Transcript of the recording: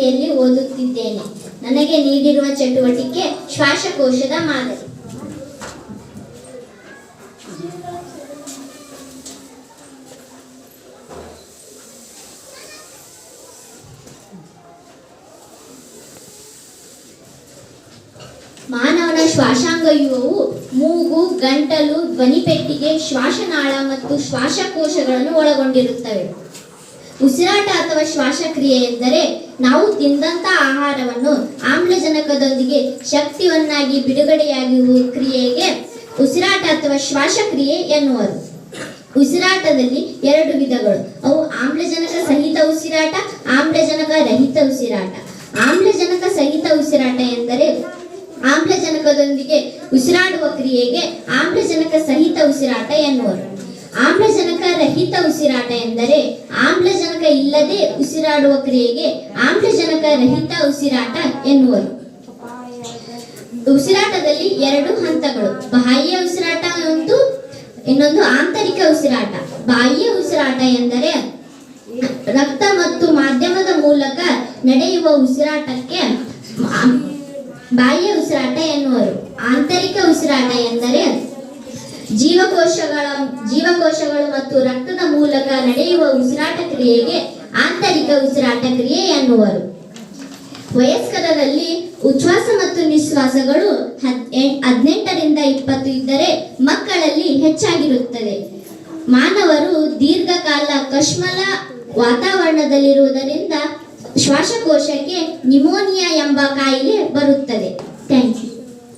ತರಗತಿಯಲ್ಲಿ ಓದುತ್ತಿದ್ದೇನೆ. ನನಗೆ ನೀಡಿರುವ ಚಟುವಟಿಕೆ ಶ್ವಾಸಕೋಶದ ಮಾದರಿ. ಮಾನವನ ಶ್ವಾಸಾಂಗವ್ಯೂಹವು ಮೂಗು, ಗಂಟಲು, ಧ್ವನಿಪೆಟ್ಟಿಗೆ, ಶ್ವಾಸನಾಳ ಮತ್ತು ಶ್ವಾಸಕೋಶಗಳನ್ನು ಒಳಗೊಂಡಿರುತ್ತವೆ. ಉಸಿರಾಟ ಅಥವಾ ಶ್ವಾಸಕ್ರಿಯೆ ಎಂದರೆ ನಾವು ತಿಂದಂಥ ಆಹಾರವನ್ನು ಆಮ್ಲಜನಕದೊಂದಿಗೆ ಶಕ್ತಿಯನ್ನಾಗಿ ಬಿಡುಗಡೆಯಾಗುವ ಕ್ರಿಯೆಗೆ ಉಸಿರಾಟ ಅಥವಾ ಶ್ವಾಸಕ್ರಿಯೆ ಎನ್ನುವರು. ಉಸಿರಾಟದಲ್ಲಿ ಎರಡು ವಿಧಗಳು. ಅವು ಆಮ್ಲಜನಕ ಸಹಿತ ಉಸಿರಾಟ, ಆಮ್ಲಜನಕ ರಹಿತ ಉಸಿರಾಟ. ಆಮ್ಲಜನಕ ಸಹಿತ ಉಸಿರಾಟ ಎಂದರೆ ಆಮ್ಲಜನಕದೊಂದಿಗೆ ಉಸಿರಾಡುವ ಕ್ರಿಯೆಗೆ ಆಮ್ಲಜನಕ ಸಹಿತ ಉಸಿರಾಟ ಎನ್ನುವರು. ಆಮ್ಲಜನಕ ರಹಿತ ಉಸಿರಾಟ ಎಂದರೆ ಆಮ್ಲಜನಕ ಇಲ್ಲದೆ ಉಸಿರಾಡುವ ಕ್ರಿಯೆಗೆ ಆಮ್ಲಜನಕ ರಹಿತ ಉಸಿರಾಟ ಎನ್ನುವರು. ಉಸಿರಾಟದಲ್ಲಿ ಎರಡು ಹಂತಗಳು. ಬಾಹ್ಯ ಉಸಿರಾಟ ಮತ್ತು ಇನ್ನೊಂದು ಆಂತರಿಕ ಉಸಿರಾಟ. ಬಾಹ್ಯ ಉಸಿರಾಟ ಎಂದರೆ ರಕ್ತ ಮತ್ತು ಮಾಧ್ಯಮದ ಮೂಲಕ ನಡೆಯುವ ಉಸಿರಾಟಕ್ಕೆ ಬಾಹ್ಯ ಉಸಿರಾಟ ಎನ್ನುವರು. ಆಂತರಿಕ ಉಸಿರಾಟ ಎಂದರೆ ಜೀವಕೋಶಗಳು ಮತ್ತು ರಕ್ತದ ಮೂಲಕ ನಡೆಯುವ ಉಸಿರಾಟ ಕ್ರಿಯೆಗೆ ಆಂತರಿಕ ಉಸಿರಾಟ ಕ್ರಿಯೆ ಎನ್ನುವರು. ವಯಸ್ಕರಲ್ಲಿ ಉಚ್ಛ್ವಾಸ ಮತ್ತು ನಿಶ್ವಾಸಗಳು 18ರಿಂದ 20 ಇದ್ದರೆ ಮಕ್ಕಳಲ್ಲಿ ಹೆಚ್ಚಾಗಿರುತ್ತದೆ. ಮಾನವರು ದೀರ್ಘಕಾಲ ಕಶ್ಮಲ ವಾತಾವರಣದಲ್ಲಿರುವುದರಿಂದ ಶ್ವಾಸಕೋಶಕ್ಕೆ ನ್ಯುಮೋನಿಯಾ ಎಂಬ ಕಾಯಿಲೆ ಬರುತ್ತದೆ. Thank you.